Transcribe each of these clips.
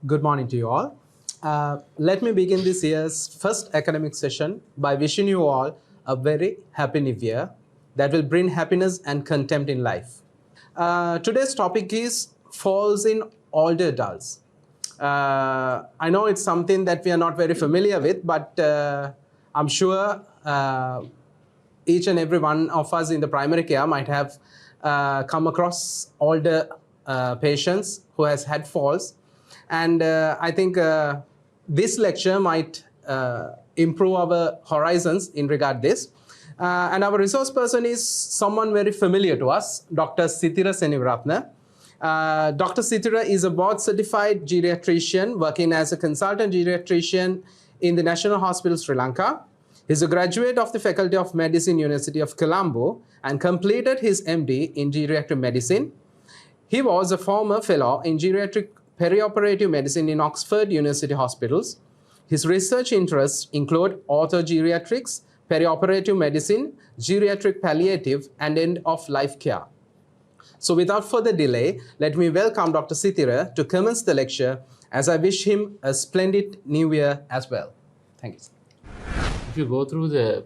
Good morning to you all. Let me begin this year's first academic session by wishing you all a very happy new year that will bring happiness and contempt in life. Today's topic is falls in older adults. I know it's something that we are not very familiar with, but I'm sure each and every one of us in the primary care might have come across older patients who has had falls, and I think this lecture might improve our horizons in regard this. And our resource person is someone very familiar to us, Dr. Sithira Senivaratna. Dr. Sithira is a board certified geriatrician working as a consultant geriatrician in the National Hospital Sri Lanka. He's a graduate of the Faculty of Medicine, University of Colombo, and completed his MD in geriatric medicine. He was a former fellow in geriatric perioperative medicine in Oxford University Hospitals. His research interests include orthogeriatrics, perioperative medicine, geriatric palliative, and end-of-life care. So without further delay, let me welcome Dr. Sithira to commence the lecture, as I wish him a splendid new year as well. Thank you. If you go through the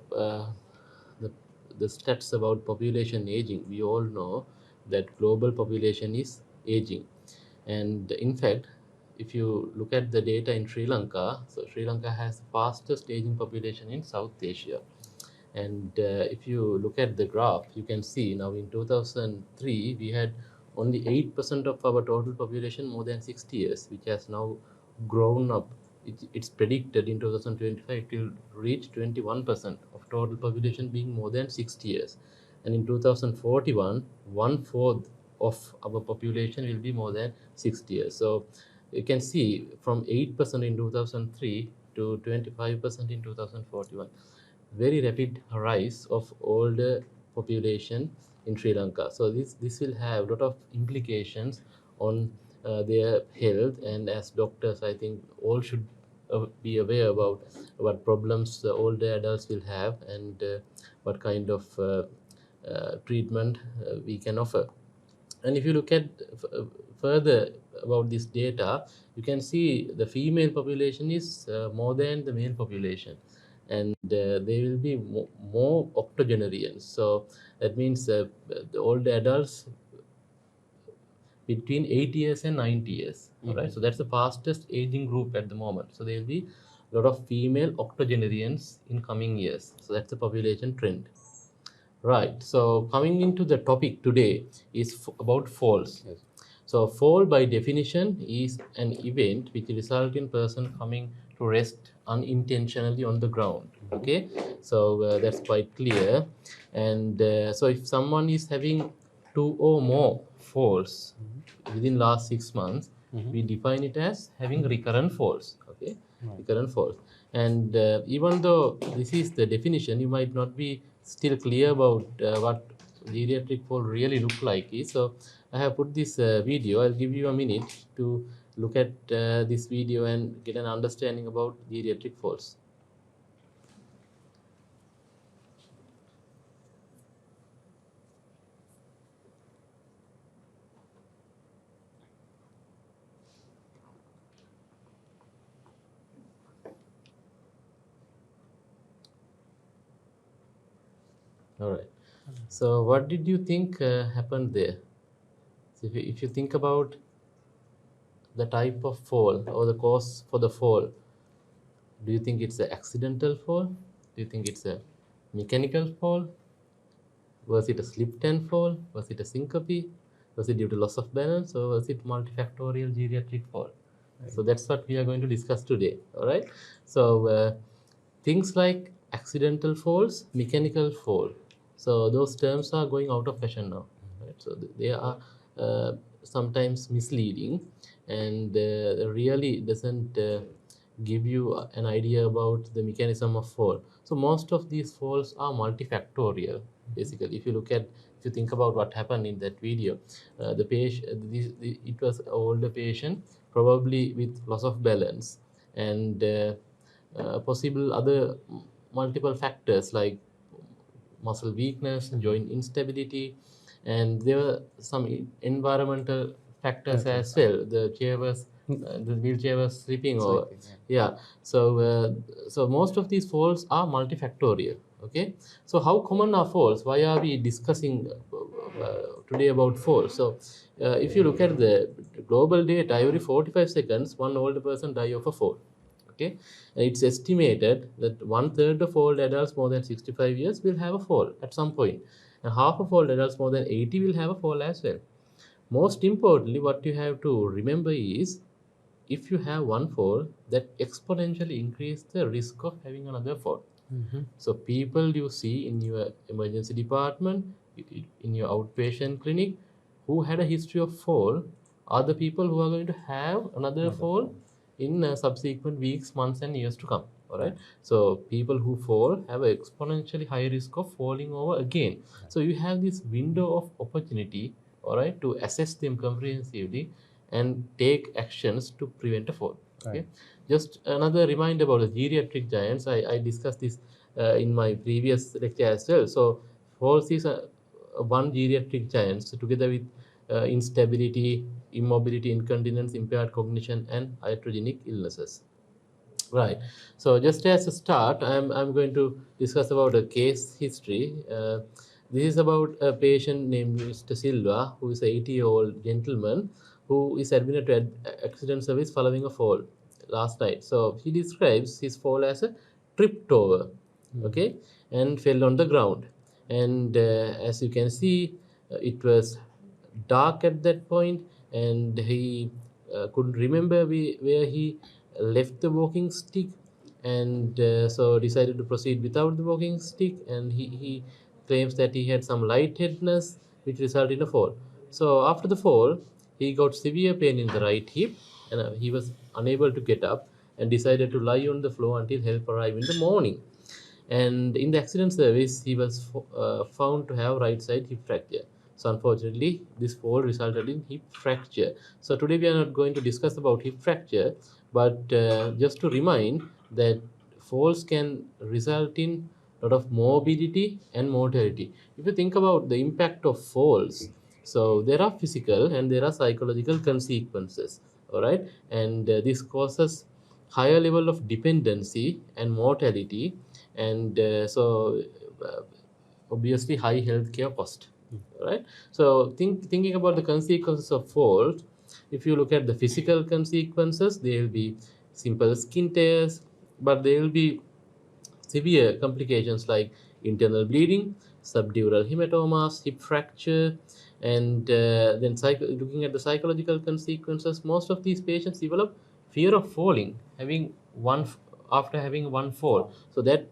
stats about population aging, we all know that global population is aging. And in fact, if you look at the data in Sri Lanka, so Sri Lanka has the fastest aging population in South Asia. And if you look at the graph, you can see now in 2003, we had only 8% of our total population more than 60 years, which has now grown up. It's predicted in 2025 it will reach 21% of total population being more than 60 years. And in 2041, 1/4 of our population will be more than 60 years. So you can see from 8% in 2003 to 25% in 2041. Very rapid rise of older population in Sri Lanka. So this will have a lot of implications on their health, and as doctors, I think all should be aware about what problems the older adults will have and what kind of treatment we can offer. And if you look at further about this data, you can see the female population is more than the male population, and they will be more octogenarians. So that means the older adults between 80 years and 90 years. All right, so that's the fastest aging group at the moment. So there will be a lot of female octogenarians in coming years. So that's the population trend. Right, so coming into the topic today is about falls. Yes. So fall by definition is an event which results in person coming to rest unintentionally on the ground. Okay, so that's quite clear. And so if someone is having 2 or more falls within last 6 months, we define it as having recurrent falls. Okay, recurrent falls. And even though this is the definition, you might not be still clear about what geriatric fall really look like is. So I have put this video. I'll give you a minute to look at this video and get an understanding about geriatric falls. All right. So what did you think happened there? So if you think about the type of fall or the cause for the fall, do you think it's an accidental fall? Do you think it's a mechanical fall? Was it a slip and fall? Was it a syncope? Was it due to loss of balance, or was it multifactorial geriatric fall? Right. So that's what we are going to discuss today. All right. So things like accidental falls, mechanical fall. So those terms are going out of fashion now. Right? So they are sometimes misleading, and really doesn't give you an idea about the mechanism of fall. So most of these falls are multifactorial. Basically, if you think about what happened in that video, the patient, it was an older patient, probably with loss of balance, and possible other multiple factors like muscle weakness, joint instability, and there were some environmental factors as well. The chair was The wheelchair was slipping over. Sleeping, Yeah. So most of these falls are multifactorial. Okay. So how common are falls? Why are we discussing today about falls? So if you look at the global data, every 45 seconds, one older person die of a fall. Okay, it's estimated that one third of all adults more than 65 years will have a fall at some point, and half of all adults more than 80 will have a fall as well. Most importantly, what you have to remember is if you have one fall, that exponentially increase the risk of having another fall. So people you see in your emergency department, in your outpatient clinic, who had a history of fall, are the people who are going to have another fall in subsequent weeks, months, and years to come. All right. So people who fall have an exponentially high risk of falling over again. So you have this window of opportunity, all right, to assess them comprehensively and take actions to prevent a fall. Okay. Just another reminder about the geriatric giants. I discussed this in my previous lecture as well. So falls is one geriatric giant, so together with instability, immobility, incontinence, impaired cognition, and iatrogenic illnesses. Right. So just as a start, I'm going to discuss about a case history. This is about a patient named Mr. Silva, who is an 80-year-old gentleman who is admitted to accident service following a fall last night. So he describes his fall as a tripped over, okay, and fell on the ground. And as you can see, it was dark at that point, and he couldn't remember where he left the walking stick, and so decided to proceed without the walking stick. And he claims that he had some lightheadedness, which resulted in a fall. So after the fall, he got severe pain in the right hip, and he was unable to get up and decided to lie on the floor until help arrived in the morning. And in the accident service, he was found to have right side hip fracture. So unfortunately, this fall resulted in hip fracture. So today we are not going to discuss about hip fracture, but just to remind that falls can result in a lot of morbidity and mortality. If you think about the impact of falls, so there are physical and there are psychological consequences. All right, and this causes higher level of dependency and mortality, and uh, obviously high healthcare cost. Right. So thinking about the consequences of falls, if you look at the physical consequences, there will be simple skin tears, but there will be severe complications like internal bleeding, subdural hematomas, hip fracture, and then looking at the psychological consequences, most of these patients develop fear of falling, after having one fall. So that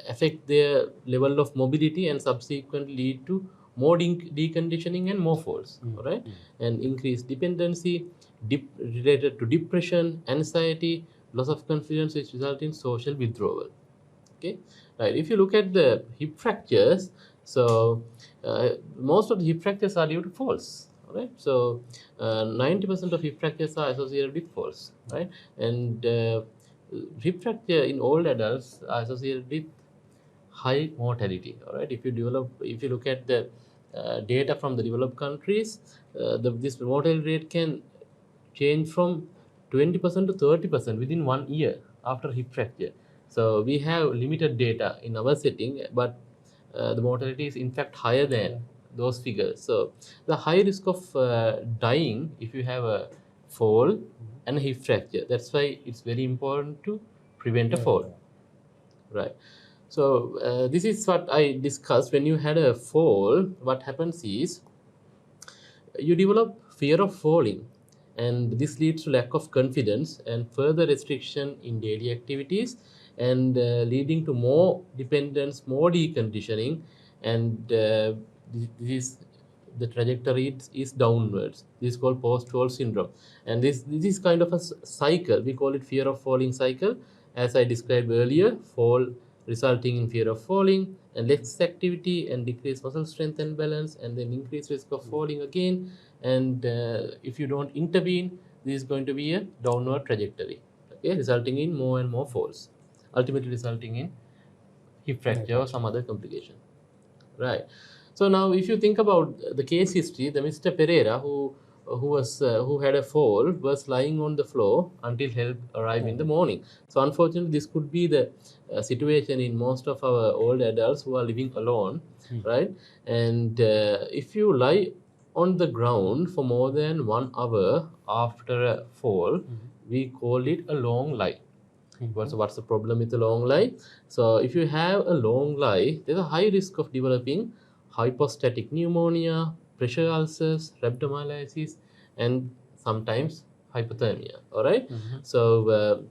affect their level of mobility and subsequently lead to more deconditioning and more falls. All right, and increased dependency, related to depression, anxiety, loss of confidence, which result in social withdrawal. Okay, right. If you look at the hip fractures, so most of the hip fractures are due to falls. All right, so 90% of hip fractures are associated with falls. Right, and hip fracture in old adults are associated with high mortality. All right, if you look at the data from the developed countries, this mortality rate can change from 20% to 30% within 1 year after hip fracture. So we have limited data in our setting, but the mortality is in fact higher than those figures. So the high risk of dying if you have a fall and a hip fracture. That's why it's very important to prevent a fall. Right. So this is what I discussed. When you had a fall, what happens is you develop fear of falling, and this leads to lack of confidence and further restriction in daily activities, and leading to more dependence, more deconditioning, and this is the trajectory is downwards. This is called post-fall syndrome, and this is kind of a cycle. We call it fear of falling cycle. As I described earlier, fall resulting in fear of falling and less activity and decreased muscle strength and balance, and then increased risk of falling again. And if you don't intervene, this is going to be a downward trajectory, okay, resulting in more and more falls, ultimately resulting in hip fracture or some other complication. Right. So now if you think about the case history, the Mr. Pereira who who had a fall was lying on the floor until help arrived in the morning. So unfortunately, this could be the situation in most of our old adults who are living alone, right? And if you lie on the ground for more than 1 hour after a fall, we call it a long lie. What's the problem with a long lie? So if you have a long lie, there's a high risk of developing hypostatic pneumonia, pressure ulcers, rhabdomyolysis, and sometimes hypothermia. All right? So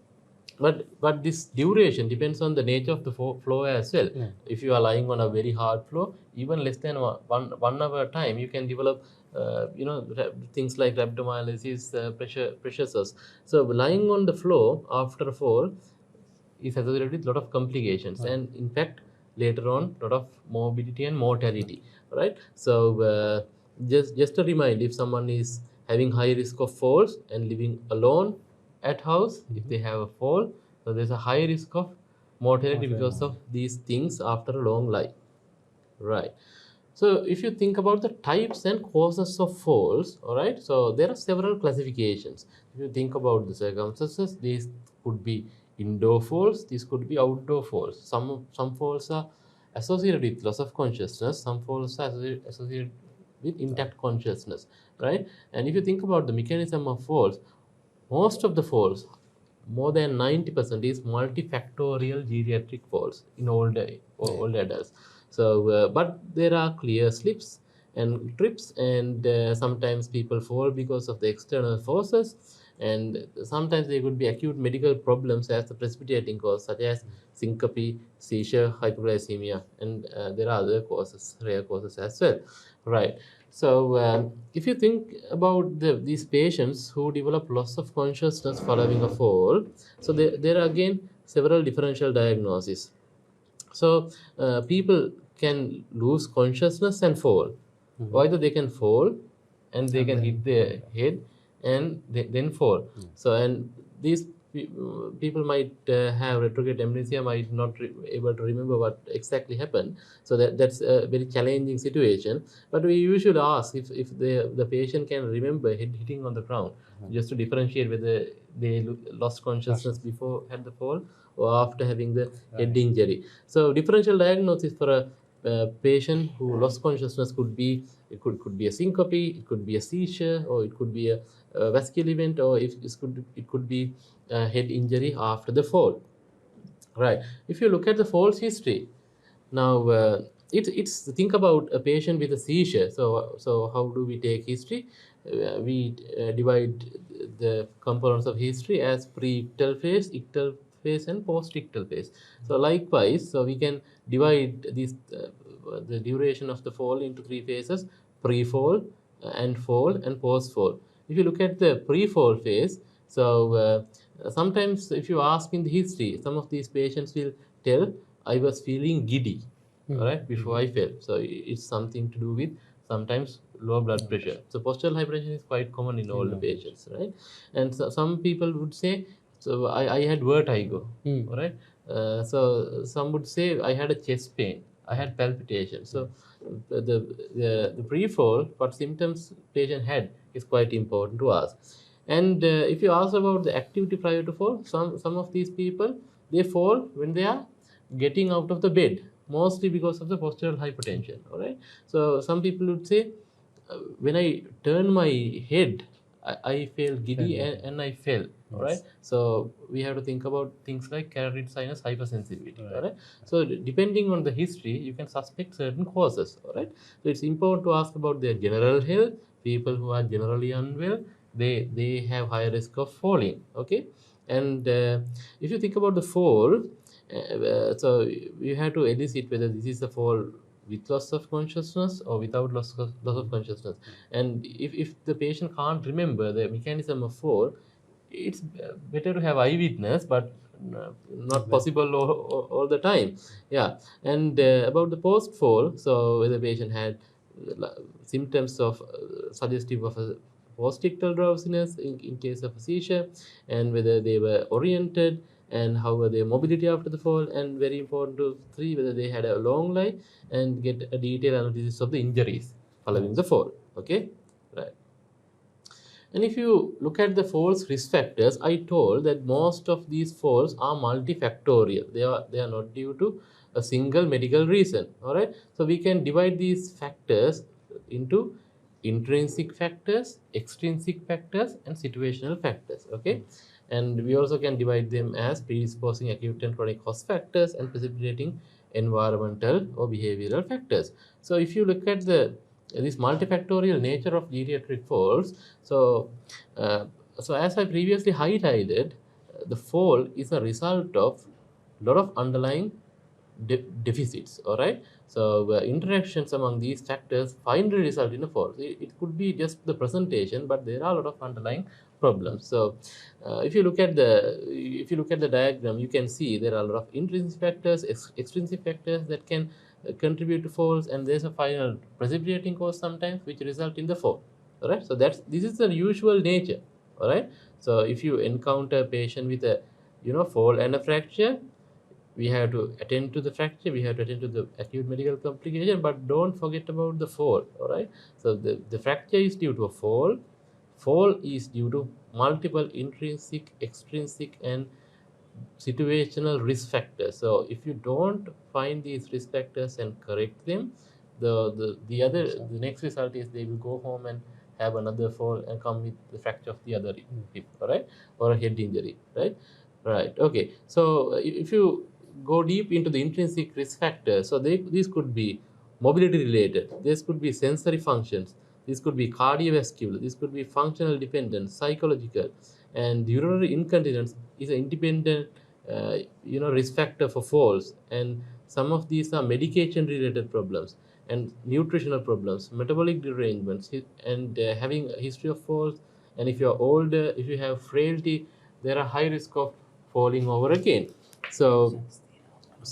but this duration depends on the nature of the floor as well. If you are lying on a very hard floor, even less than 1 hour time, you can develop things like rhabdomyolysis, pressure ulcers. So lying on the floor after a fall is associated with a lot of complications, and in fact later on a lot of morbidity and mortality, right? So just a reminder, if someone is having high risk of falls and living alone at house, if they have a fall, so there's a high risk of mortality because of these things after a long life, right? So if you think about the types and causes of falls, all right, so there are several classifications. If you think about the circumstances, these could be indoor falls, these could be outdoor falls. Some falls are associated with loss of consciousness, some falls are associated with intact consciousness, right? And if you think about the mechanism of falls, most of the falls, more than 90%, is multifactorial geriatric falls in older adults. So, but there are clear slips and trips, and sometimes people fall because of the external forces, and sometimes there could be acute medical problems as the precipitating cause, such as syncope, seizure, hypoglycemia, and there are other causes, rare causes as well, right? So, if you think about these patients who develop loss of consciousness following a fall, so there are again several differential diagnoses. So, people can lose consciousness and fall. Either they can fall and they can hit their head and then fall. So, and these people might have retrograde amnesia, might not able to remember what exactly happened. So that's a very challenging situation. But we usually ask if the patient can remember hitting on the ground, just to differentiate whether they lost consciousness before had the fall or after having the head injury. So differential diagnosis for a patient who lost consciousness could be, it could be a syncope, it could be a seizure, or it could be a vascular event, or if it could be a head injury after the fall, right? If you look at the falls history now, it's think about a patient with a seizure. So how do we take history? We divide the components of history as pre-ictal phase, ictal phase, and post-ictal phase. So likewise, so we can divide these the duration of the fall into three phases: pre-fall, and fall, and post-fall. If you look at the pre-fall phase, so sometimes if you ask in the history, some of these patients will tell, I was feeling giddy, right, before I fell. So it's something to do with sometimes low blood pressure. So postural hypertension is quite common in all the patients, right? And so some people would say, so I had vertigo, right? So some would say I had a chest pain, I had palpitation. So the pre-fall, what symptoms patient had is quite important to ask. And if you ask about the activity prior to fall, some of these people, they fall when they are getting out of the bed, mostly because of the postural hypertension. All right. So some people would say, when I turn my head, I felt giddy and I fell. All right. So we have to think about things like carotid sinus hypersensitivity. All right. So depending on the history, you can suspect certain causes. All right. So it's important to ask about their general health. People who are generally unwell, they have higher risk of falling. Okay. And if you think about the fall, so you have to elicit whether this is a fall with loss of consciousness or without loss of consciousness. And if the patient can't remember the mechanism of fall, it's better to have eyewitness, but not possible all the time. Yeah. And about the post fall, so whether the patient had symptoms of suggestive of a post-ictal drowsiness in case of a seizure, and whether they were oriented, and how were their mobility after the fall, and very important to three, whether they had a long lie, and get a detailed analysis of the injuries following the fall. Okay, right. And if you look at the false risk factors, I told that most of these falls are multifactorial. They are not due to a single medical reason. All right. So we can divide these factors into intrinsic factors, extrinsic factors, and situational factors. Okay. And we also can divide them as predisposing acute and chronic cause factors and precipitating environmental or behavioral factors. So if you look at this multifactorial nature of geriatric falls, so uh, so as I previously highlighted, the fall is a result of a lot of underlying deficits. All right. So interactions among these factors finally result in a fall. It could be just the presentation, but there are a lot of underlying problems. So if you look at the diagram, you can see there are a lot of intrinsic factors, extrinsic factors that can contribute to falls, and there's a final precipitating cause sometimes which result in the fall. All right. So this is the usual nature. All right. So if you encounter a patient with a fall and a fracture, we have to attend to the fracture, we have to attend to the acute medical complication, but don't forget about the fall. All right. So the fracture is due to a fall is due to multiple intrinsic, extrinsic, and situational risk factors. So if you don't find these risk factors and correct them, the next result is they will go home and have another fall and come with the fracture of the other hip. All right. Or a head injury. Right. Right. Okay. So if you go deep into the intrinsic risk factors, so these could be mobility related, this could be sensory functions, this could be cardiovascular, this could be functional dependence, psychological, and urinary incontinence is an independent risk factor for falls. And some of these are medication related problems and nutritional problems, metabolic derangements, and having a history of falls. And if you're older, if you have frailty, there are high risk of falling over again. So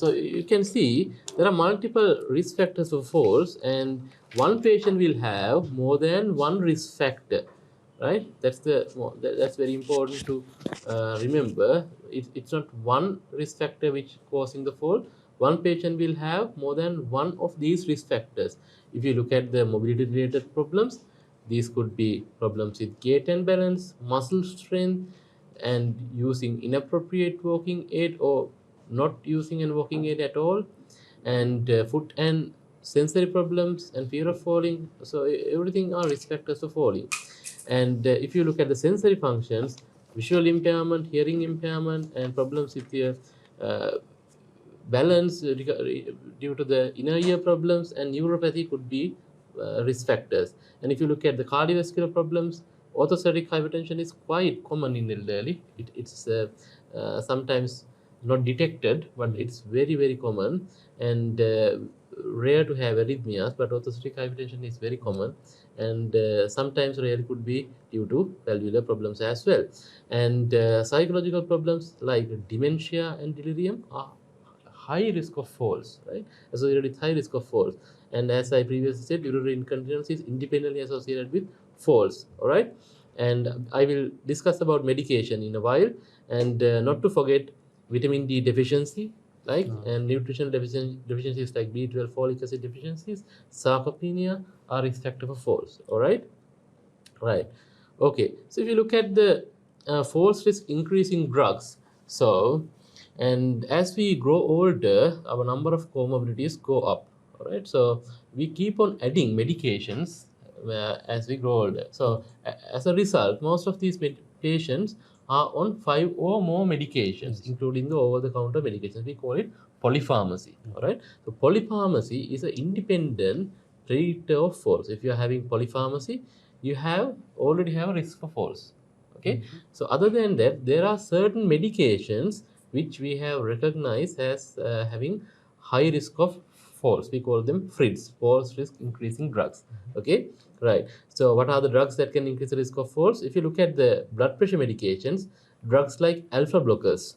you can see there are multiple risk factors for falls, and one patient will have more than one risk factor, right? That's very important to remember. It's not one risk factor which causing the fall. One patient will have more than one of these risk factors. If you look at the mobility related problems, these could be problems with gait and balance, muscle strength, and using inappropriate walking aid or not using a walking aid at all, and foot and sensory problems and fear of falling. So everything are risk factors of falling. And if you look at the sensory functions, visual impairment, hearing impairment, and problems with your uh, balance due to the inner ear problems and neuropathy could be risk factors. And if you look at the cardiovascular problems, orthostatic hypertension is quite common in elderly. It's sometimes not detected, but it's very, very common, and rare to have arrhythmias, but orthostatic hypertension is very common, and sometimes rarely could be due to valvular problems as well. And psychological problems like dementia and delirium are high risk of falls, right? Associated with high risk of falls. And as I previously said, urinary incontinence is independently associated with falls. All right. And I will discuss about medication in a while. And not to forget vitamin D deficiency, like and nutritional deficiencies like B12, folic acid deficiencies, sarcopenia are risk factor for falls. All right. Right. Okay. So if you look at the false risk increasing drugs, so and as we grow older, our number of comorbidities go up. All right. So we keep on adding medications as we grow older. So as a result, most of these patients are on 5 or more medications, including the over-the-counter medications. We call it polypharmacy. All right. So polypharmacy is an independent predictor of falls. If you are having polypharmacy, you already have a risk for falls. Okay. So other than that, there are certain medications which we have recognized as having high risk of falls. We call them FRIDs, false risk increasing drugs. Okay. Right. So what are the drugs that can increase the risk of falls? If you look at the blood pressure medications, drugs like alpha blockers,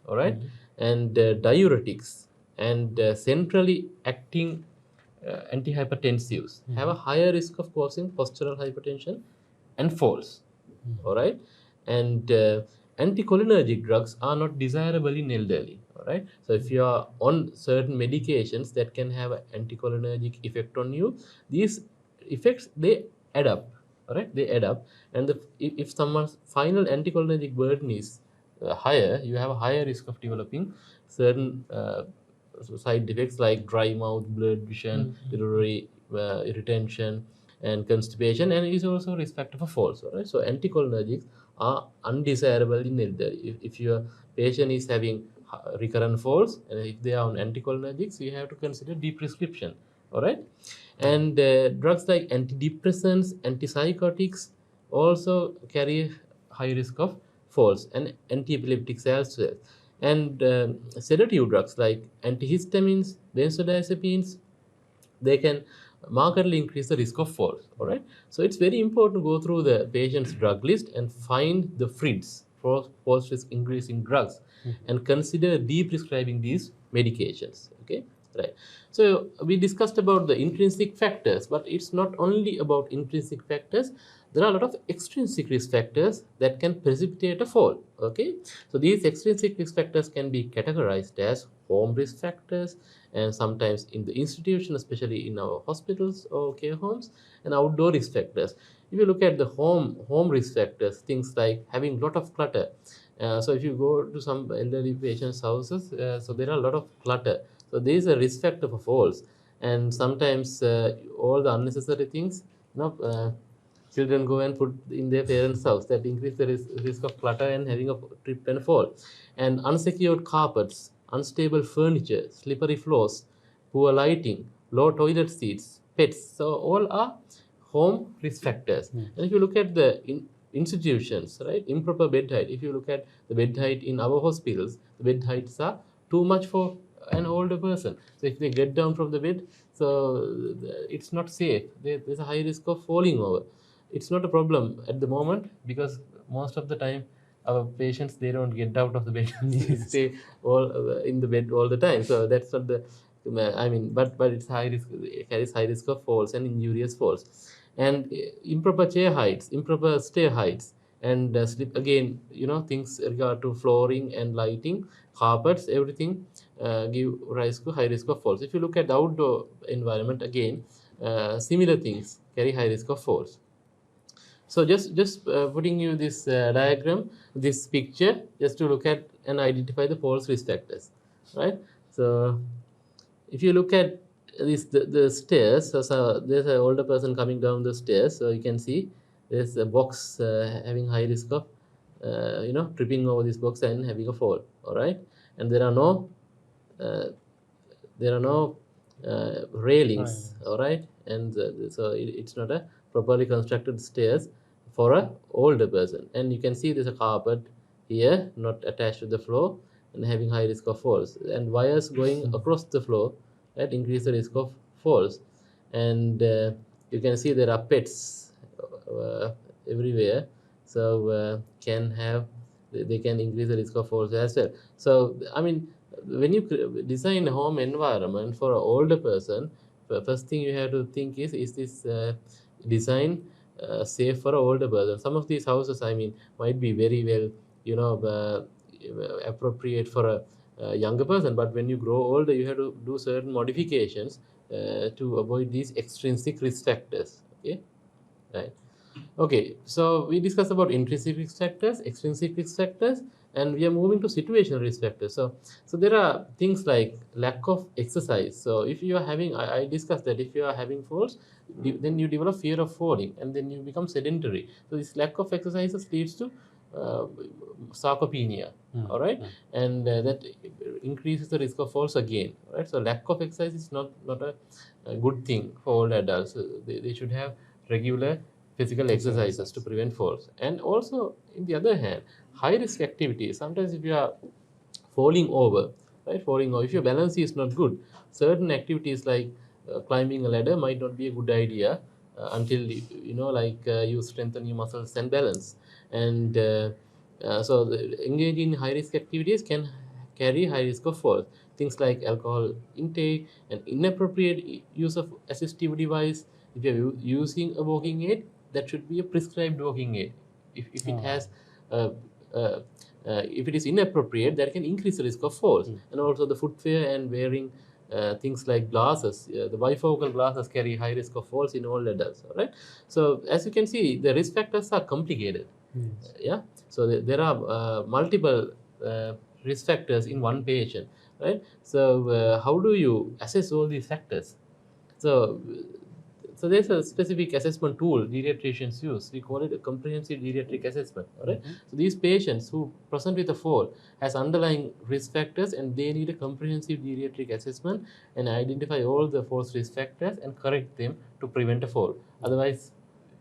all right, and diuretics, and centrally acting antihypertensives have a higher risk of causing postural hypertension and falls. All right. And anticholinergic drugs are not desirable in elderly. All right. So if you are on certain medications that can have an anticholinergic effect on you, these effects they add up. all right, they add up. And if someone's final anticholinergic burden is higher, you have a higher risk of developing certain side effects like dry mouth, blurred vision, urinary retention, and constipation, and it is also a risk factor for falls. All right, so anticholinergics are undesirable in elderly. If your patient is having recurrent falls, and if they are on anticholinergics, you have to consider deprescription. All right, and drugs like antidepressants, antipsychotics also carry high risk of falls, and anti-epileptics as well. And sedative drugs like antihistamines, benzodiazepines, they can markedly increase the risk of falls. All right, so it's very important to go through the patient's drug list and find the FRIDs, for falls risk increasing drugs, and consider de-prescribing these medications. Okay, right. So we discussed about the intrinsic factors, but it's not only about intrinsic factors. There are a lot of extrinsic risk factors that can precipitate a fall. Okay, so these extrinsic risk factors can be categorized as home risk factors, and sometimes in the institution, especially in our hospitals or care homes, and outdoor risk factors. If you look at the home risk factors, things like having a lot of clutter. So if you go to some elderly patients' houses, so there are a lot of clutter. So there is a risk factor for falls, and sometimes all the unnecessary things, children go and put in their parents' house, that increase the risk of clutter and having a trip and fall. And unsecured carpets, unstable furniture, slippery floors, poor lighting, low toilet seats, pets. So all are home risk factors. And if you look at the institutions, right, improper bed height. If you look at the bed height in our hospitals, the bed heights are too much for an older person. So if they get down from the bed, so it's not safe. There's a high risk of falling over. It's not a problem at the moment, because most of the time our patients, they don't get out of the bed. They stay all in the bed all the time. So that's not the, I mean, but it's high risk. It carries high risk of falls and injurious falls, and improper chair heights, improper stair heights, and slip again. Things regard to flooring and lighting, carpets, everything give rise to high risk of falls. If you look at the outdoor environment, again, similar things carry high risk of falls. So just putting you this diagram, this picture, just to look at and identify the false risk factors, right? So if you look at this, the stairs, so there's an older person coming down the stairs, so you can see there's a box having high risk of tripping over this box and having a fall. All right, and there are no uh, railings. All right, and so it's not a properly constructed stairs for a older person. And you can see there's a carpet here not attached to the floor and having high risk of falls, and wires going across the floor that increase the risk of falls. And you can see there are pets uh, everywhere, so can have, they can increase the risk of falls as well. So I mean, when you design a home environment for an older person, the first thing you have to think is this design safe for an older person? Some of these houses, I mean, might be very well, appropriate for a younger person, but when you grow older, you have to do certain modifications to avoid these extrinsic risk factors. Okay, right. Okay, so we discussed about intrinsic risk factors, extrinsic risk factors, and we are moving to situational risk factors. So there are things like lack of exercise. So if you are having, I discussed that if you are having falls, then you develop fear of falling, and then you become sedentary. So this lack of exercises leads to uh, sarcopenia. All right, and that increases the risk of falls again. All right, so lack of exercise is not a good thing for all adults. They should have regular physical exercises to prevent falls. And also, in the other hand, high risk activities, sometimes if you are falling over, right, falling over, if your balance is not good, certain activities like climbing a ladder might not be a good idea until you strengthen your muscles and balance. And so engaging in high risk activities can carry high risk of fall. Things like alcohol intake and inappropriate use of assistive device. If you're using a walking aid, that should be a prescribed walking aid. If it has uh, uh, if it is inappropriate, that can increase the risk of falls. And also the footwear and wearing things like glasses. The bifocal glasses carry high risk of falls in all adults. All right. So as you can see, the risk factors are complicated. Yes. Yeah. So there are multiple risk factors in one patient, right? So how do you assess all these factors? So, so there's a specific assessment tool geriatricians use. We call it a comprehensive geriatric assessment. All right? So these patients who present with a fall has underlying risk factors, and they need a comprehensive geriatric assessment and identify all the false risk factors and correct them to prevent a fall. Otherwise,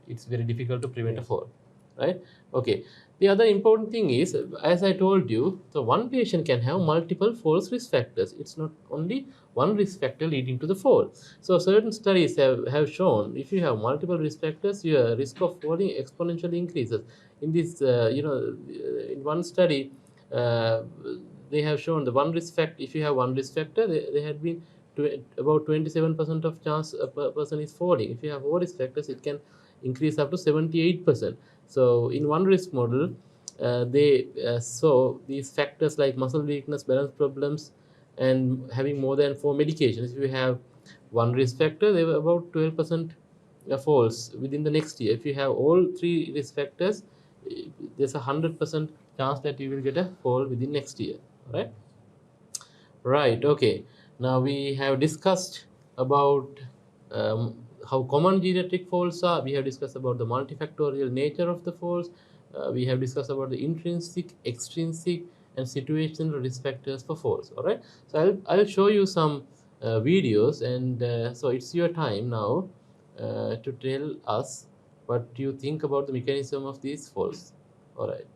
it's very difficult to prevent a fall, right? Okay. The other important thing is, as I told you, so one patient can have multiple false risk factors. It's not only one risk factor leading to the fall. So certain studies have shown if you have multiple risk factors, your risk of falling exponentially increases. In this, in one study, uh, they have shown the one risk factor. If you have one risk factor, they had been about 27% of chance a person is falling. If you have four risk factors, it can increase up to 78%. So in one risk model, they saw these factors like muscle weakness, balance problems, and having more than four medications. If you have one risk factor, they were about 12% falls within the next year. If you have all three risk factors, there's a 100% chance that you will get a fall within next year, right? Right, okay. Now we have discussed about how common geriatric falls are. We have discussed about the multifactorial nature of the falls. We have discussed about the intrinsic, extrinsic, and situational risk factors for falls. All right. So I'll show you some videos, and so it's your time now to tell us what you think about the mechanism of these falls. All right.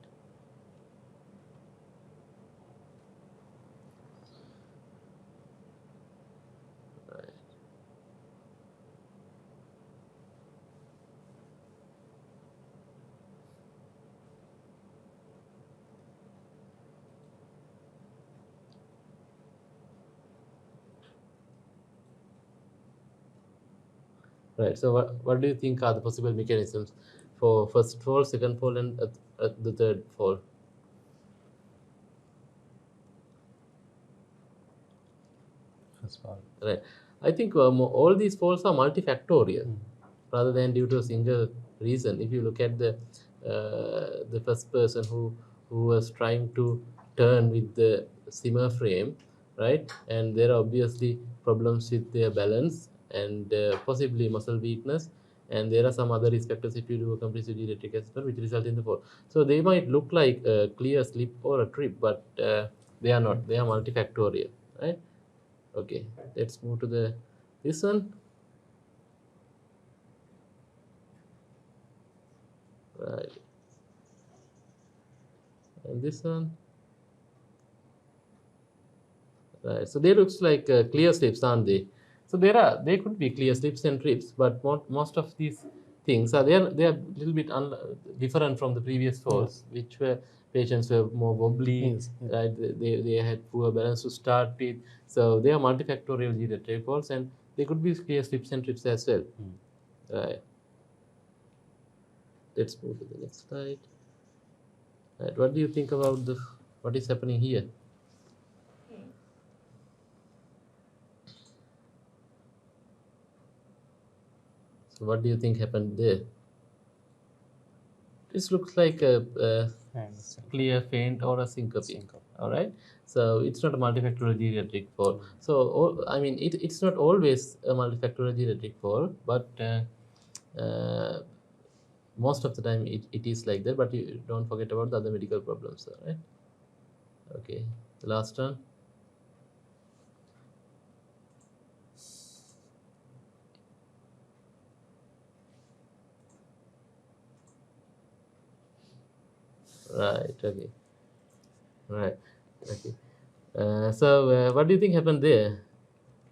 Right. So what do you think are the possible mechanisms for first fall, second fall, and the third fall? First of all. Right. I think all these falls are multifactorial rather than due to a single reason. If you look at the first person who was trying to turn with the simmer frame, right, and there are obviously problems with their balance and possibly muscle weakness, and there are some other risk factors if you do a comprehensive geriatric assessment which result in the fall. So they might look like a clear slip or a trip, but they are not. They are multifactorial, right? Okay, let's move to the this one. Right, and this one. Right, so they looks like clear slips, aren't they? So there could be clear slips and trips, but most of these things are they are a little bit different from the previous falls, which were patients were more wobbly, Yes, yes. right? They had poor balance to start with, so they are multifactorial geriatric falls, and they could be clear slips and trips as well. Right. Let's move to the next slide. Right, what do you think about what is happening here? So what do you think happened there? This looks like a clear faint or a syncope. All right. So it's not a multifactorial geriatric fall. So I mean, it's not always a multifactorial geriatric fall, but most of the time it is like that. But you don't forget about the other medical problems, all right? Okay. The last one. Right. Okay. Right. Okay. So what do you think happened there?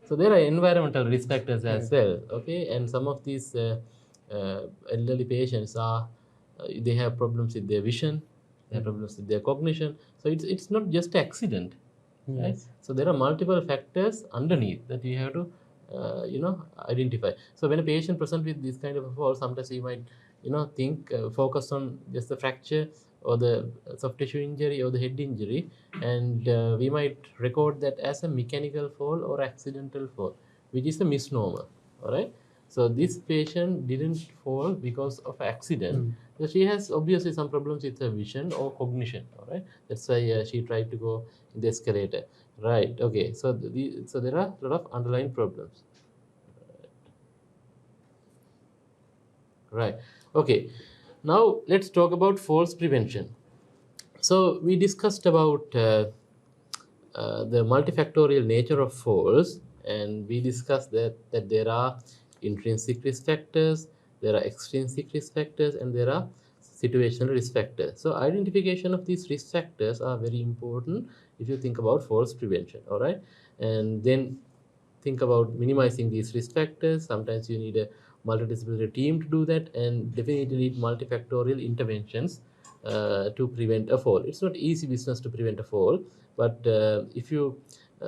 So there are environmental risk factors as well. Okay, and some of these elderly patients are they have problems with their vision, they have problems with their cognition. So it's not just accident, right? So there are multiple factors underneath that you have to identify. So when a patient presents with this kind of a fall, sometimes you might think focus on just the fracture, or the soft tissue injury or the head injury, and we might record that as a mechanical fall or accidental fall, which is a misnomer. All right. So this patient didn't fall because of accident. So she has obviously some problems with her vision or cognition. All right. That's why she tried to go in the escalator. Right. Okay. So so there are a lot of underlying problems. Right. Okay. Now let's talk about falls prevention. So we discussed about the multifactorial nature of falls, and we discussed that there are intrinsic risk factors, there are extrinsic risk factors, and there are situational risk factors. So identification of these risk factors are very important if you think about falls prevention. All right, and then think about minimizing these risk factors. Sometimes you need a multidisciplinary team to do that, and definitely need multifactorial interventions to prevent a fall. It's not easy business to prevent a fall, but if you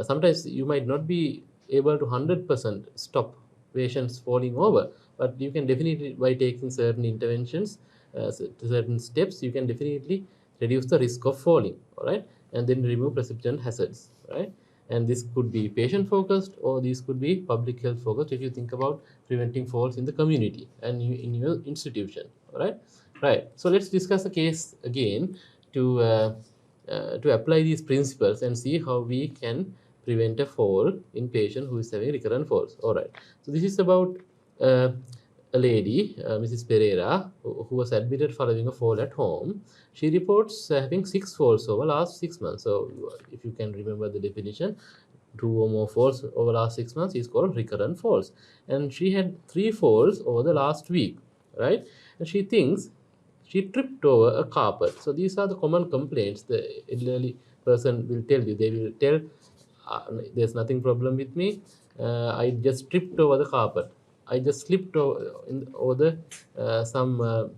sometimes you might not be able to 100% stop patients falling over, but you can definitely, by taking certain interventions, certain steps, you can definitely reduce the risk of falling. All right, and then remove precipient hazards. Right, and this could be patient focused, or these could be public health focused if you think about preventing falls in the community and in your institution. All right. Right, so let's discuss the case again to apply these principles and see how we can prevent a fall in patient who is having recurrent falls. All right, so this is about uh, a lady, Mrs. Pereira, who was admitted following a fall at home. She reports having 6 falls over last 6 months. So if you can remember the definition, 2 or more falls over last 6 months is called recurrent falls, and she had 3 falls over the last week. Right, and she thinks she tripped over a carpet. So these are the common complaints the elderly person will tell you. They will tell, "There's nothing problem with me. I just tripped over the carpet. I just slipped over the some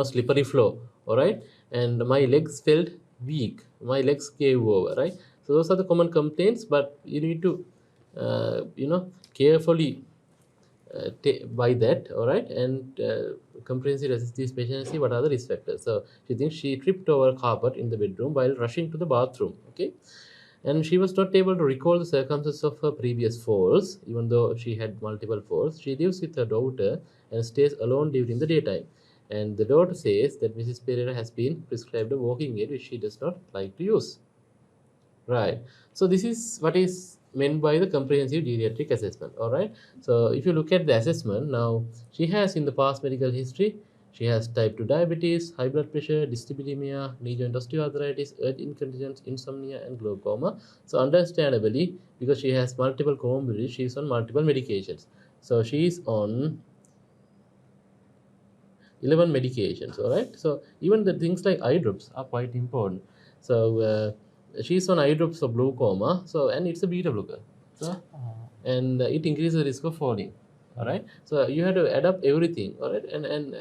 slippery floor. All right, and my legs felt weak. My legs gave over. Right. So those are the common complaints. But you need to carefully by that. All right, and comprehensive assess these patients and see what are the risk factors. So she thinks she tripped over carpet in the bedroom while rushing to the bathroom. Okay, and she was not able to recall the circumstances of her previous falls, even though she had multiple falls. She lives with her daughter and stays alone during the daytime, and the daughter says that Mrs. Pereira has been prescribed a walking aid which she does not like to use. Right. So this is what is meant by the comprehensive geriatric assessment. All right. So if you look at the assessment now, she has in the past medical history, she has type 2 diabetes, high blood pressure, dyslipidemia, knee joint osteoarthritis, urge incontinence, insomnia, and glaucoma. So understandably, because she has multiple comorbidities, she is on multiple medications. So she is on 11 medications. All right, so even the things like eye drops are quite important. So she's on eye drops for glaucoma, so, and it's a beta blocker, so, and it increases the risk of falling. All right, so you have to add up everything. All right, and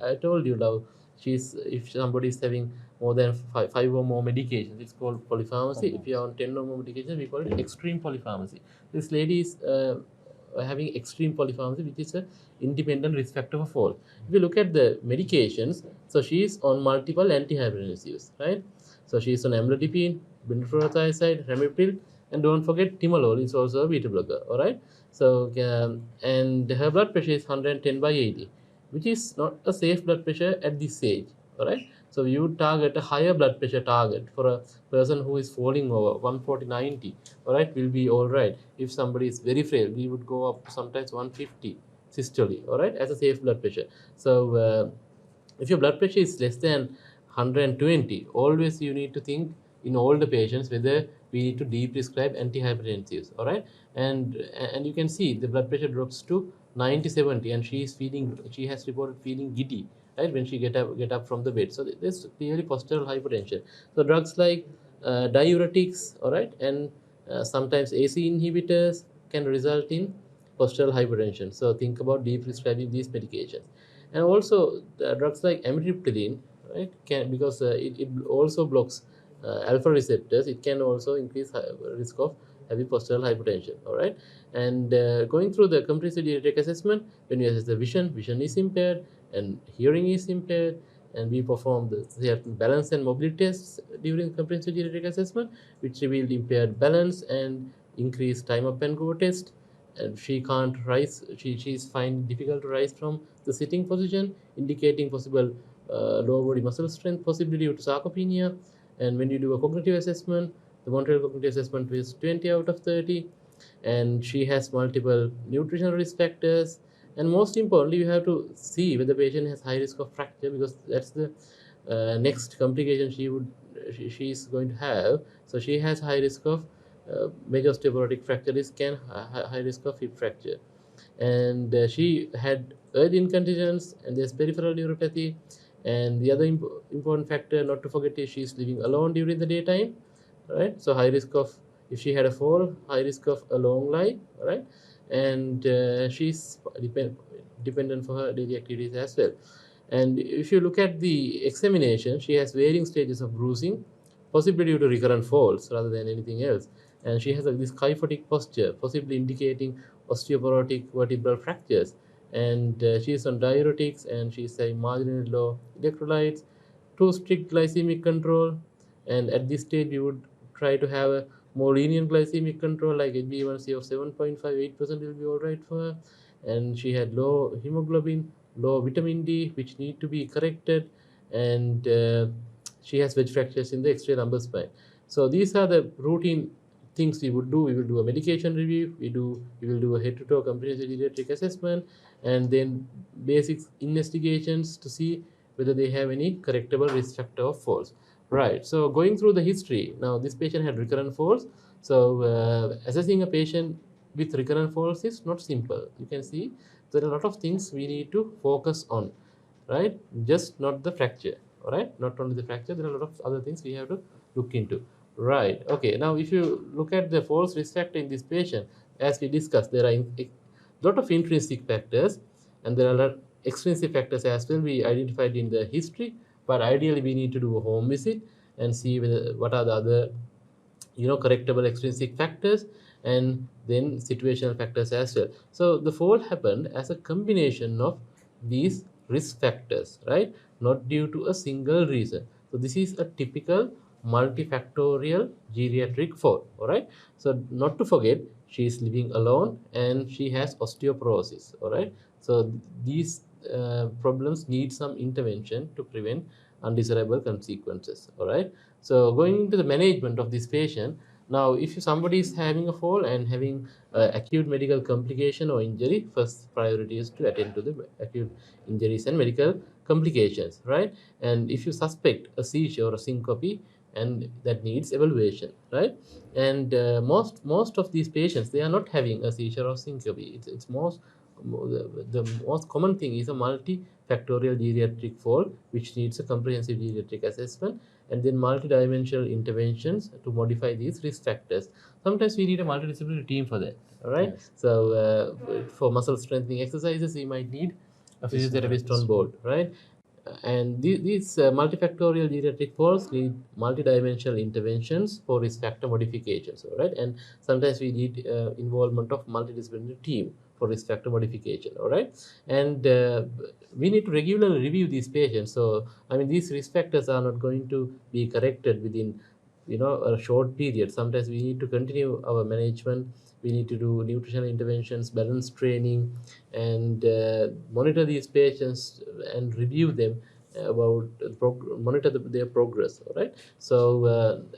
I told you now, she's, if somebody is having more than five or more medications, it's called polypharmacy. If you are on 10 or more medications, we call it extreme polypharmacy. This lady is having extreme polypharmacy, which is a independent risk factor for fall. If you look at the medications, so she is on multiple antihypertensives, right? So she is on amlodipine, benfluorethiazide, ramipril, and don't forget timolol is also a beta blocker. All right. So and her blood pressure is 110 by 80, which is not a safe blood pressure at this age. All right. So you target a higher blood pressure target for a person who is falling over 140/90. All right, will be all right. If somebody is very frail, we would go up sometimes 150 systole. All right, as a safe blood pressure. So if your blood pressure is less than 120, always you need to think in all the patients whether we need to de-prescribe antihypertensives. All right, and you can see the blood pressure drops to 90/70, and she has reported feeling giddy, right, when she get up from the bed. So there's clearly postural hypertension. So drugs like diuretics, all right, and sometimes AC inhibitors can result in postural hypertension. So think about de-prescribing these medications. And also drugs like amitriptyline, right, can, because it also blocks alpha receptors, it can also increase risk of having postural hypertension. All right, and going through the comprehensive geriatric assessment, when you assess the vision is impaired and hearing is impaired, and we performed the balance and mobility tests during comprehensive geriatric assessment, which revealed impaired balance and increased time up and go test. And she can't rise. She's finding difficult to rise from the sitting position, indicating possible lower body muscle strength, possibly due to sarcopenia. And when you do a cognitive assessment, the Montreal cognitive assessment is 20 out of 30, and she has multiple nutritional risk factors. And most importantly, you have to see whether the patient has high risk of fracture, because that's the next complication she's going to have. So she has high risk of major osteoporotic fracture risk and high risk of hip fracture. And she had early incontinence, and there's peripheral neuropathy. And the other important factor not to forget is she's living alone during the daytime, right? So high risk of, if she had a fall, high risk of a long lie, right? And she's dependent for her daily activities as well. And if you look at the examination, she has varying stages of bruising, possibly due to recurrent falls rather than anything else. And she has this kyphotic posture, possibly indicating osteoporotic vertebral fractures. And she is on diuretics, and she is having marginally low electrolytes, too strict glycemic control. And at this stage, we would try to have a more lenient glycemic control, like HbA1c of 7.58% will be all right for her. And she had low hemoglobin, low vitamin D, which need to be corrected. And she has wedge fractures in the extra lumbar spine. So these are the routine things we would do. We will do a medication review, we will do a head to toe comprehensive geriatric assessment, and then basic investigations to see whether they have any correctable risk factor of falls. Right. So going through the history, now this patient had recurrent falls. So assessing a patient with recurrent falls is not simple. You can see there are a lot of things we need to focus on, right? Just not the fracture, all right? Not only the fracture, there are a lot of other things we have to look into. Right. Okay. Now, if you look at the falls risk factor in this patient, as we discussed, there are a lot of intrinsic factors, and there are a lot of extrinsic factors as well we identified in the history. But ideally, we need to do a home visit and see whether, what are the other correctable extrinsic factors, and then situational factors as well. So the fall happened as a combination of these risk factors, right? Not due to a single reason. So this is a typical multifactorial geriatric fall, all right? So not to forget, she is living alone and she has osteoporosis, all right? So these problems need some intervention to prevent undesirable consequences, all right? So going into the management of this patient, now if somebody is having a fall and having acute medical complication or injury, first priority is to attend to the acute injuries and medical complications, right? And if you suspect a seizure or a syncope, and that needs evaluation, right? And most of these patients, they are not having a seizure or syncope. It's the most common thing is a multifactorial geriatric fall, which needs a comprehensive geriatric assessment, and then multidimensional interventions to modify these risk factors. Sometimes we need a multidisciplinary team for that. All right. Yes. So for muscle strengthening exercises, we might need a physiotherapist on board, right? And these multifactorial geriatric falls need multidimensional interventions for risk factor modifications, all right? And sometimes we need involvement of multidisciplinary team for risk factor modification, all right? And we need to regularly review these patients. So, I mean, these risk factors are not going to be corrected within a short period. Sometimes we need to continue our management. We need to do nutritional interventions, balance training, and monitor these patients and review them about monitor their progress, all right? So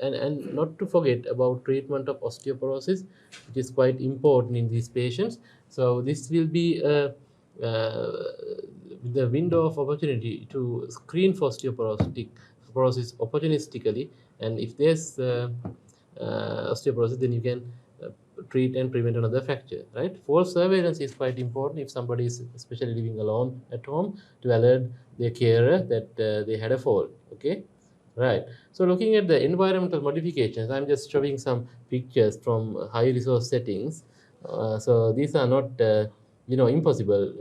and not to forget about treatment of osteoporosis, which is quite important in these patients. So this will be the window of opportunity to screen for osteoporosis opportunistically. And if there's osteoporosis, then you can treat and prevent another fracture, right? Fall surveillance is quite important if somebody is especially living alone at home, to alert their carer that they had a fall, okay? Right. So looking at the environmental modifications, I'm just showing some pictures from high resource settings. So these are not, impossible,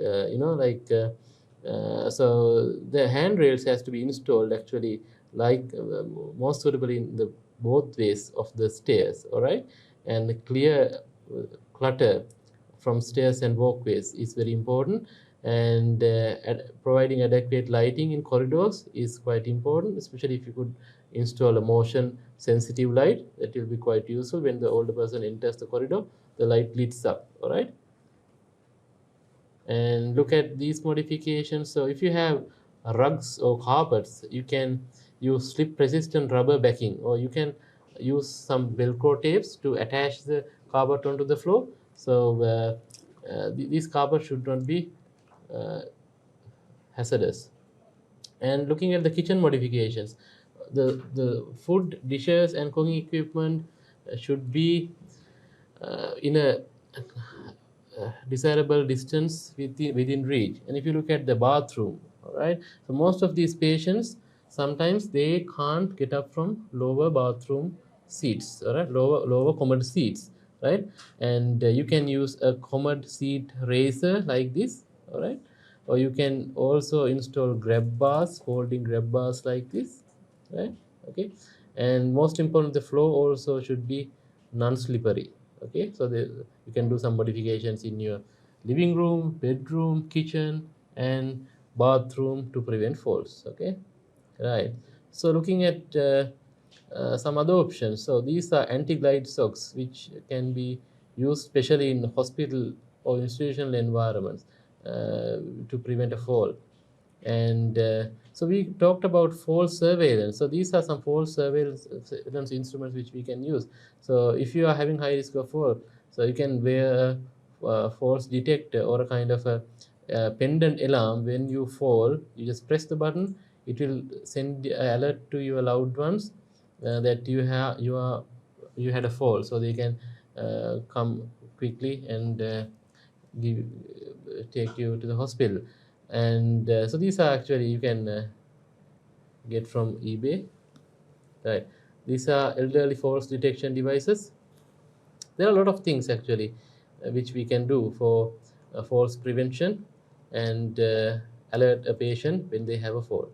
so the handrails has to be installed actually, like most suitable in the both ways of the stairs, all right? And clear clutter from stairs and walkways is very important. And providing adequate lighting in corridors is quite important, especially if you could install a motion sensitive light. That will be quite useful. When the older person enters the corridor, the light lights up. All right, and look at these modifications. So if you have rugs or carpets, you can use slip resistant rubber backing, or you can use some velcro tapes to attach the carpet onto the floor. So these carpets should not be uh, hazardous. And looking at the kitchen modifications, the food dishes and cooking equipment should be in a desirable distance within reach. And if you look at the bathroom, all right, so most of these patients, sometimes they can't get up from lower bathroom seats, all right, lower commode seats, right? And you can use a commode seat raiser like this, all right, or you can also install grab bars, folding grab bars like this, right? Okay. And most important, the floor also should be non-slippery. Okay, so you can do some modifications in your living room, bedroom, kitchen, and bathroom to prevent falls. Okay, right. So looking at some other options, so these are anti-glide socks which can be used especially in hospital or institutional environments to prevent a fall. And so we talked about false surveillance. So these are some false surveillance instruments which we can use. So if you are having high risk of fall, so you can wear a false detector or a kind of a pendant alarm. When you fall, you just press the button, it will send an alert to your loved ones that you had a fall, so they can come quickly and give take you to the hospital. And so these are actually you can get from eBay, right? These are elderly falls detection devices. There are a lot of things actually which we can do for falls prevention and alert a patient when they have a fall.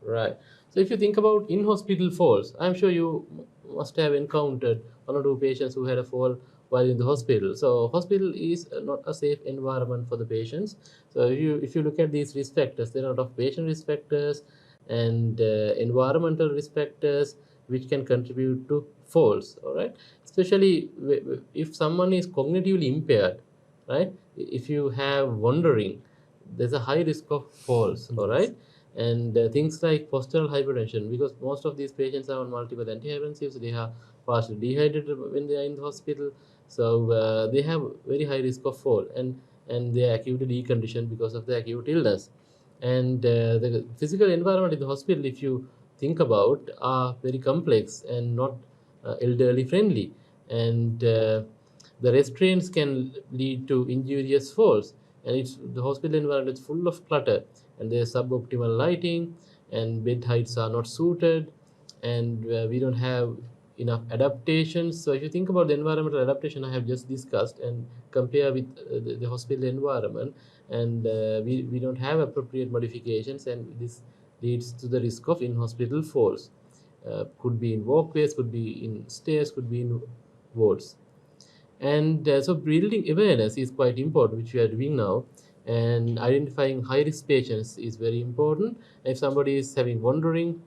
Right. So if you think about in-hospital falls, I'm sure you must have encountered one or two patients who had a fall while in the hospital. So hospital is not a safe environment for the patients. So if you look at these risk factors, there are a lot of patient risk factors and environmental risk factors which can contribute to falls. All right. Especially if someone is cognitively impaired, right? If you have wandering, there's a high risk of falls. All Yes. right. And things like postural hypertension, because most of these patients are on multiple antihypertensives, they are partially dehydrated when they are in the hospital. So they have very high risk of fall, and they are acutely deconditioned because of the acute illness. And the physical environment in the hospital, if you think about, are very complex and not elderly friendly. And the restraints can lead to injurious falls. And the hospital environment is full of clutter, and there's suboptimal lighting, and bed heights are not suited, and we don't have enough adaptations. So if you think about the environmental adaptation I have just discussed and compare with the hospital environment, and we don't have appropriate modifications, and this leads to the risk of in-hospital falls. Could be in walkways, could be in stairs, could be in wards. And so building awareness is quite important, which we are doing now. And identifying high risk patients is very important. If somebody is having wandering,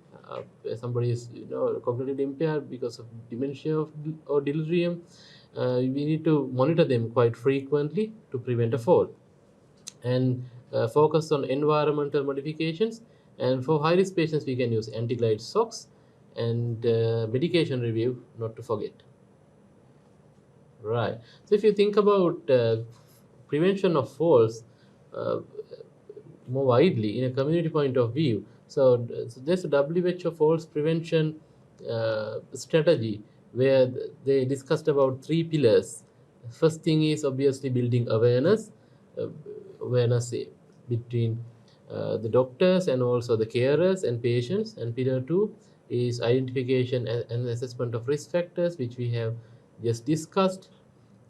somebody is cognitively impaired because of dementia or delirium, we need to monitor them quite frequently to prevent a fall, and focus on environmental modifications. And for high risk patients, we can use anti-glide socks and medication review, not to forget. Right. So if you think about prevention of falls uh, more widely in a community point of view, so there's a WHO falls prevention strategy where they discussed about three pillars. First thing is obviously building awareness, uh, awareness between the doctors and also the carers and patients. And pillar two is identification and assessment of risk factors, which we have just discussed.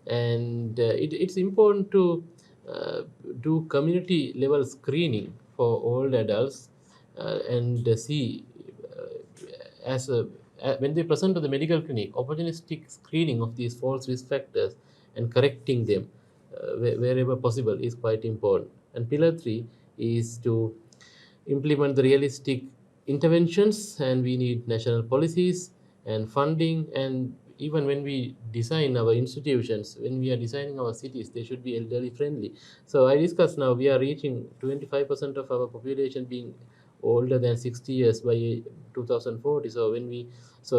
And it's important to uh, do community level screening for all adults, and see as a when they present to the medical clinic, opportunistic screening of these false risk factors and correcting them. wherever possible is quite important. And pillar 3 is to implement the realistic interventions, and we need national policies and funding. And even when we design our institutions, when we are designing our cities, they should be elderly friendly. So I discussed, now we are reaching 25% of our population being older than 60 years by 2040. So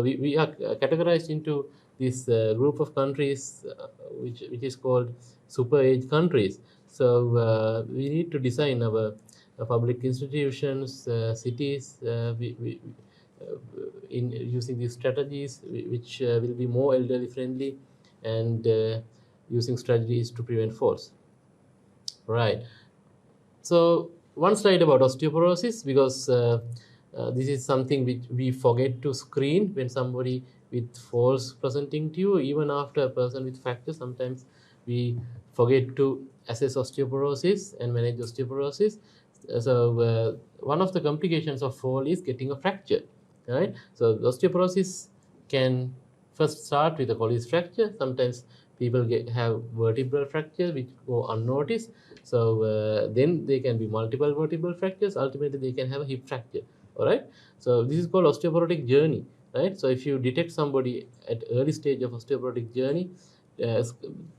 we are categorized into this group of countries, which is called super age countries. So we need to design our public institutions, cities, uh, in using these strategies, which will be more elderly friendly, and using strategies to prevent falls. Right. So one slide about osteoporosis, because this is something which we forget to screen when somebody with falls presenting to you. Even after a person with fracture, sometimes we forget to assess osteoporosis and manage osteoporosis. So one of the complications of fall is getting a fracture. Right. So osteoporosis can first start with a Colles fracture. Sometimes people have vertebral fracture which go unnoticed. So then they can be multiple vertebral fractures. Ultimately, they can have a hip fracture. All right. So this is called osteoporotic journey. Right. So if you detect somebody at early stage of osteoporotic journey, uh,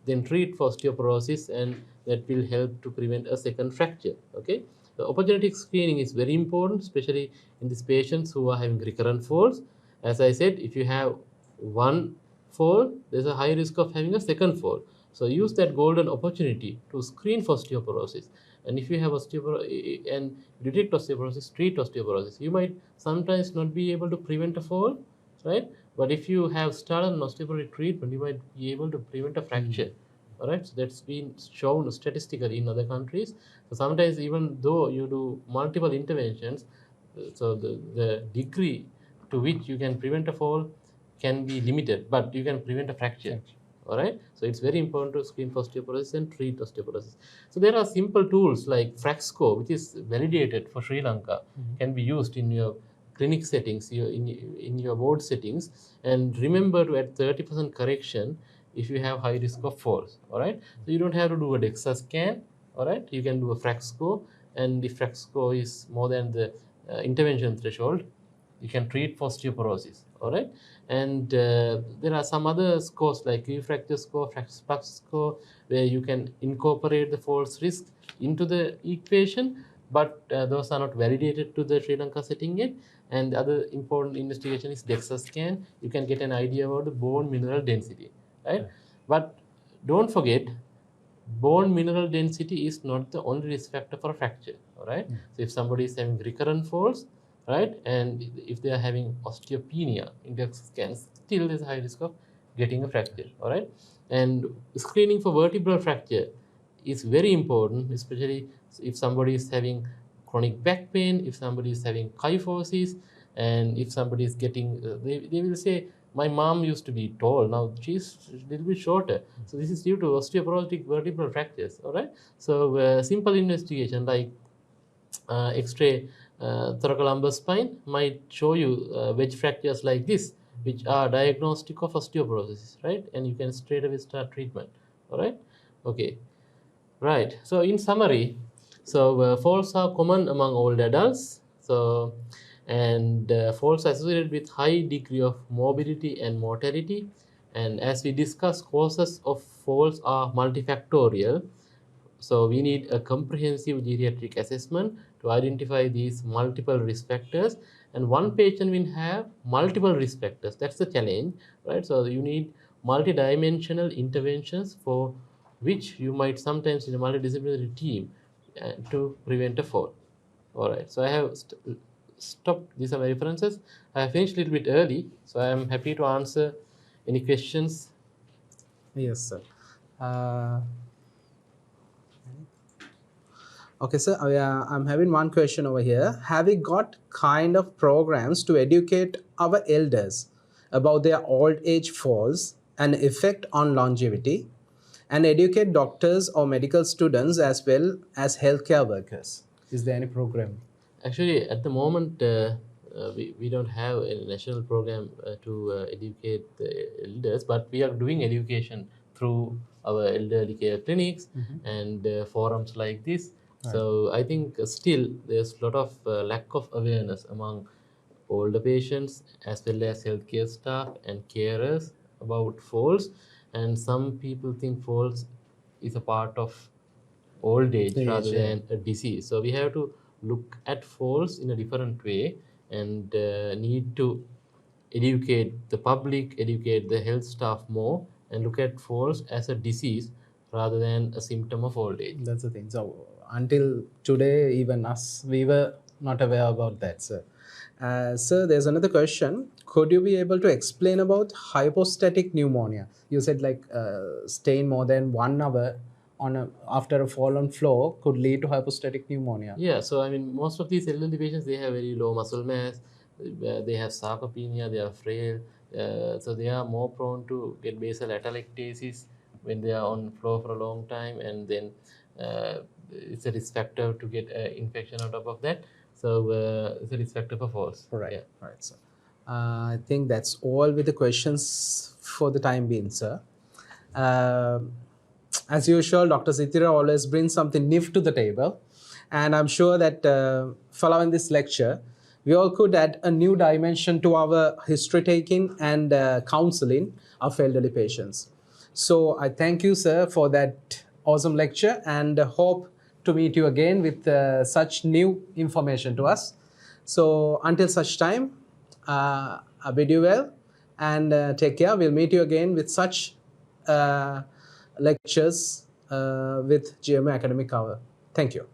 then treat for osteoporosis, and that will help to prevent a second fracture. Okay. The opportunistic screening is very important, especially in these patients who are having recurrent falls. As I said, if you have one fall, there's a high risk of having a second fall. So use that golden opportunity to screen for osteoporosis. And if you have osteoporosis and detect osteoporosis, treat osteoporosis. You might sometimes not be able to prevent a fall, right? But if you have started an osteoporotic treatment, you might be able to prevent a fracture. All right, so that's been shown statistically in other countries. So sometimes, even though you do multiple interventions, so the degree to which you can prevent a fall can be limited, but you can prevent a fracture. All right, so it's very important to screen for osteoporosis and treat osteoporosis. So there are simple tools like Fraxco, which is validated for Sri Lanka, can be used in your clinic settings, in your ward settings. And remember to add 30% correction if you have high risk of falls. All right, so you don't have to do a DEXA scan. All right, you can do a Fraxco, and if Fraxco is more than the intervention threshold, you can treat for osteoporosis. All right, and there are some other scores like refracture score, fracture score, where you can incorporate the falls risk into the equation, but those are not validated to the Sri Lanka setting yet. And the other important investigation is DEXA scan. You can get an idea about the bone mineral density, right? But don't forget, bone mineral density is not the only risk factor for fracture. All right. So if somebody is having recurrent falls, right, and if they are having osteopenia in their scans, still there's a high risk of getting a fracture. All right. And screening for vertebral fracture is very important, especially if somebody is having chronic back pain, if somebody is having kyphosis, and if somebody is getting, they will say, my mom used to be tall, now she's a little bit shorter. So this is due to osteoporotic vertebral fractures. All right. So simple investigation like X-ray thoracolumbar spine might show you wedge fractures like this, which are diagnostic of osteoporosis, right? And you can straight away start treatment. All right. Okay. Right. So in summary, so falls are common among old adults. So and falls associated with high degree of morbidity and mortality. And as we discussed, causes of falls are multifactorial. So we need a comprehensive geriatric assessment to identify these multiple risk factors. And one patient will have multiple risk factors. That's the challenge, right? So you need multidimensional interventions for which you might sometimes need a multidisciplinary team to prevent a fall. All right. So I have stopped. These are my references. I have finished a little bit early, so I am happy to answer any questions. Yes, sir. Uh, okay, sir. I'm having one question over here. Have we got kind of programs to educate our elders about their old age falls and effect on longevity, and educate doctors or medical students as well as healthcare workers? Is there any program? Actually, at the moment, we don't have a national program to educate the elders, but we are doing education through our elderly care clinics and forums like this. So I think still there's a lot of lack of awareness among older patients as well as healthcare staff and carers about falls, and some people think falls is a part of old age rather than a disease. So we have to look at falls in a different way and need to educate the public, educate the health staff more, and look at falls as a disease rather than a symptom of old age. That's the thing. So until today, even us, we were not aware about that, sir. Sir, there's another question. Could you be able to explain about hypostatic pneumonia? You said like staying more than 1 hour on after a fall on floor could lead to hypostatic pneumonia. Yeah, so I mean, most of these elderly patients, they have very low muscle mass, they have sarcopenia, they are frail, so they are more prone to get basal atelectasis when they are on floor for a long time, and then it's a risk factor to get infection on top of that. So it's a risk factor for falls. Right, Yeah. right, sir. I think that's all with the questions for the time being, sir. Um as usual, Dr. Sithira always brings something new to the table. And I'm sure that following this lecture, we all could add a new dimension to our history taking and counseling of elderly patients. So I thank you, sir, for that awesome lecture and hope to meet you again with such new information to us. So until such time, I bid you well and take care. We'll meet you again with such lectures with GMOA Academic Cover. Thank you.